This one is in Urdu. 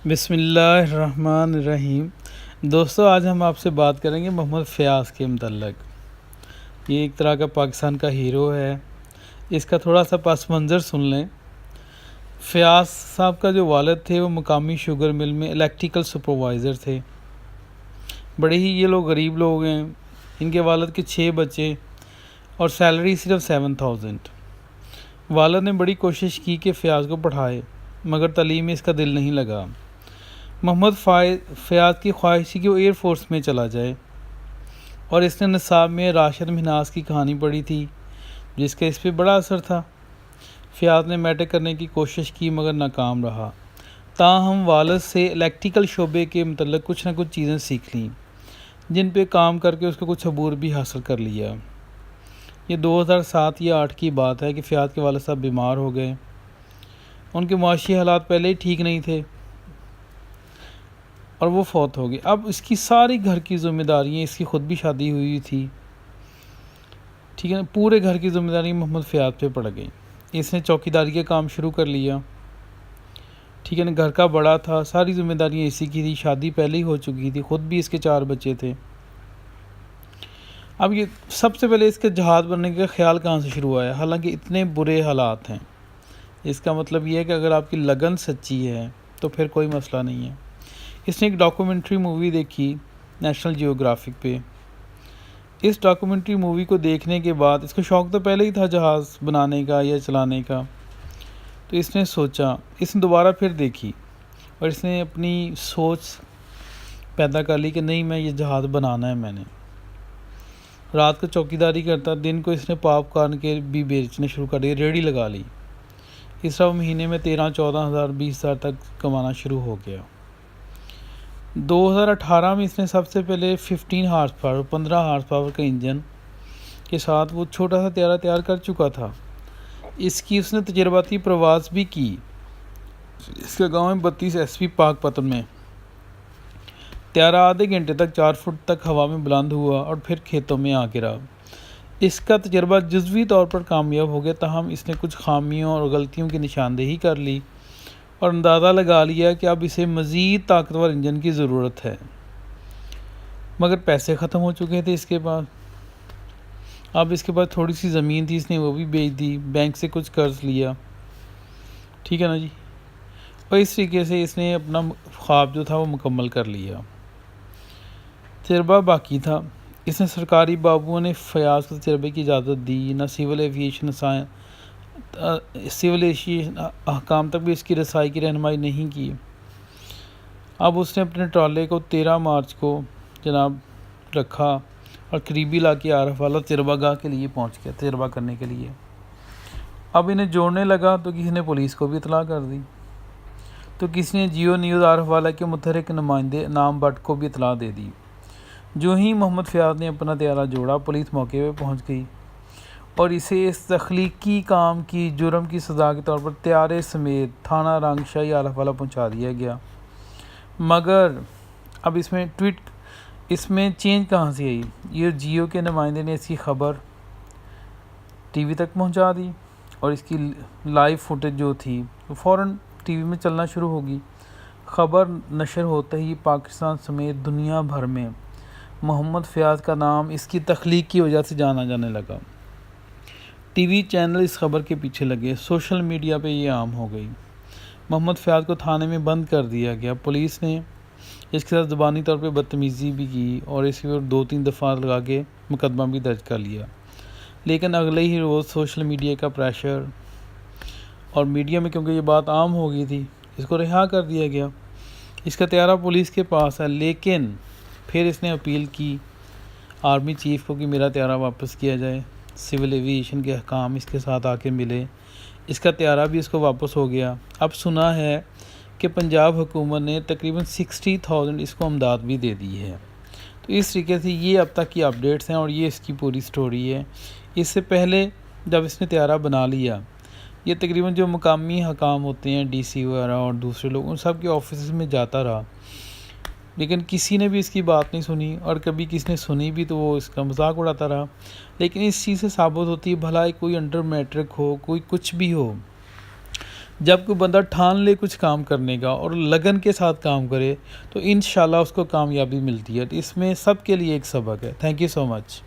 بسم اللہ الرحمن الرحیم۔ دوستو، آج ہم آپ سے بات کریں گے محمد فیاض کے متعلق۔ یہ ایک طرح کا پاکستان کا ہیرو ہے۔ اس کا تھوڑا سا پس منظر سن لیں۔ فیاض صاحب کا جو والد تھے وہ مقامی شوگر مل میں الیکٹریکل سپروائزر تھے۔ بڑے ہی یہ لوگ غریب لوگ ہیں۔ ان کے والد کے 6 بچے اور سیلری صرف 7000۔ والد نے بڑی کوشش کی کہ فیاض کو پڑھائے، مگر تعلیم میں اس کا دل نہیں لگا۔ محمد فیاض کی خواہش تھی کہ وہ ایئر فورس میں چلا جائے، اور اس نے نصاب میں راشد منہاس کی کہانی پڑھی تھی، جس کا اس پہ بڑا اثر تھا۔ فیاض نے میٹرک کرنے کی کوشش کی مگر ناکام رہا۔ تاہم والد سے الیکٹریکل شعبے کے متعلق کچھ نہ کچھ چیزیں سیکھ لیں، جن پہ کام کر کے اس کو کچھ عبور بھی حاصل کر لیا۔ یہ 2007 یا 2008 کی بات ہے کہ فیاض کے والد صاحب بیمار ہو گئے۔ ان کے معاشی حالات پہلے ہی ٹھیک نہیں تھے اور وہ فوت ہو گئے۔ اب اس کی ساری گھر کی ذمہ داریاں، اس کی خود بھی شادی ہوئی تھی، ٹھیک ہے نا، پورے گھر کی ذمہ داری محمد فیاض پہ پڑ گئی۔ اس نے چوکیداری کا کام شروع کر لیا، ٹھیک ہے نا، گھر کا بڑا تھا، ساری ذمہ داریاں اسی کی تھی، شادی پہلے ہی ہو چکی تھی، خود بھی اس کے 4 بچے تھے۔ اب یہ سب سے پہلے اس کے جہاد بننے کا خیال کہاں سے شروع ہوا ہے؟ حالانکہ اتنے برے حالات ہیں، اس کا مطلب یہ ہے کہ اگر آپ کی لگن سچی ہے تو پھر کوئی مسئلہ نہیں ہے۔ اس نے ایک ڈاکومنٹری مووی دیکھی نیشنل جیوگرافک پہ۔ اس ڈاکومنٹری مووی کو دیکھنے کے بعد اس کو شوق تو پہلے ہی تھا جہاز بنانے کا یا چلانے کا، تو اس نے سوچا، اس نے دوبارہ پھر دیکھی اور اس نے اپنی سوچ پیدا کر لی کہ نہیں، میں یہ جہاز بنانا ہے۔ میں نے رات کو چوکیداری کرتا، دن کو اس نے پاپ کارن کے بھی بیچنے شروع کر دیے، ریڑھی لگا لی۔ اس طرح مہینے میں 13-14 ہزار 20 ہزار تک کمانا شروع ہو گیا۔ 2018 میں اس نے سب سے پہلے 15 ہارس پاور کا انجن کے ساتھ وہ چھوٹا سا طیارہ تیار کر چکا تھا۔ اس کی اس نے تجرباتی پرواز بھی کی۔ اس کا گاؤں ہے 32 SP پاک پتن میں۔ طیارہ آدھے گھنٹے تک 4 فٹ تک ہوا میں بلند ہوا اور پھر کھیتوں میں آ گرا۔ اس کا تجربہ جزوی طور پر کامیاب ہو گیا، تاہم اس نے کچھ خامیوں اور غلطیوں کی نشاندہی کر لی اور اندازہ لگا لیا کہ اب اسے مزید طاقتور انجن کی ضرورت ہے، مگر پیسے ختم ہو چکے تھے اس کے پاس۔ اب اس کے پاس تھوڑی سی زمین تھی، اس نے وہ بھی بیچ دی، بینک سے کچھ قرض لیا، ٹھیک ہے نا جی، اور اس طریقے سے اس نے اپنا خواب جو تھا وہ مکمل کر لیا۔ تجربہ باقی تھا۔ اس نے سرکاری بابوؤں نے فیاض کو تجربے کی اجازت دی، نہ سول ایویشن احکام تک بھی اس کی رسائی کی رہنمائی نہیں کی۔ اب اس نے اپنے ٹرالے کو 13 مارچ کو جناب رکھا اور قریبی علاقے عارف والا تجربہ گاہ کے لیے پہنچ گیا، تجربہ کرنے کے لیے۔ اب انہیں جوڑنے لگا تو کسی نے پولیس کو بھی اطلاع کر دی، تو کسی نے جیو نیوز عارف والا کے متحرک نمائندے نام بٹ کو بھی اطلاع دے دی۔ جو ہی محمد فیاض نے اپنا طیارہ جوڑا، پولیس موقع پہ پہنچ گئی اور اسے اس تخلیقی کام کی جرم کی سزا کے طور پر طیارے سمیت تھانہ رنگ شاہی عارف والا پہنچا دیا گیا۔ مگر اب اس میں چینج کہاں سے آئی؟ یہ جیو کے نمائندے نے اس کی خبر ٹی وی تک پہنچا دی اور اس کی لائیو فوٹیج جو تھی وہ فوراً ٹی وی میں چلنا شروع ہوگی۔ خبر نشر ہوتے ہی پاکستان سمیت دنیا بھر میں محمد فیاض کا نام اس کی تخلیق کی وجہ سے جانا جانے لگا۔ ٹی وی چینل اس خبر کے پیچھے لگے، سوشل میڈیا پہ یہ عام ہو گئی۔ محمد فیاض کو تھانے میں بند کر دیا گیا۔ پولیس نے اس کے ساتھ زبانی طور پہ بدتمیزی بھی کی اور اس پر 2-3 دفعہ لگا کے مقدمہ بھی درج کر لیا، لیکن اگلے ہی روز سوشل میڈیا کا پریشر اور میڈیا میں کیونکہ یہ بات عام ہو گئی تھی، اس کو رہا کر دیا گیا۔ اس کا طیارہ پولیس کے پاس ہے، لیکن پھر اس نے اپیل کی آرمی چیف کو کہ میرا طیارہ واپس کیا جائے، سول ایویشن کے احکام اس کے ساتھ آ کے ملے۔ اس کا طیارہ بھی اس کو واپس ہو گیا۔ اب سنا ہے کہ پنجاب حکومت نے تقریباً 60,000 اس کو امداد بھی دے دی ہے۔ تو اس طریقے سے یہ اب تک کی اپڈیٹس ہیں اور یہ اس کی پوری سٹوری ہے۔ اس سے پہلے جب اس نے طیارہ بنا لیا، یہ تقریباً جو مقامی حکام ہوتے ہیں، ڈی سی وغیرہ اور دوسرے لوگ، ان سب کے آفیسز میں جاتا رہا، لیکن کسی نے بھی اس کی بات نہیں سنی، اور کبھی کسی نے سنی بھی تو وہ اس کا مذاق اڑاتا رہا۔ لیکن اس چیز سے ثابت ہوتی ہے، بھلا کوئی انڈر میٹرک ہو، کوئی کچھ بھی ہو، جب کوئی بندہ ٹھان لے کچھ کام کرنے کا اور لگن کے ساتھ کام کرے تو انشاءاللہ اس کو کامیابی ملتی ہے. اس میں سب کے لیے ایک سبق ہے. Thank you so much.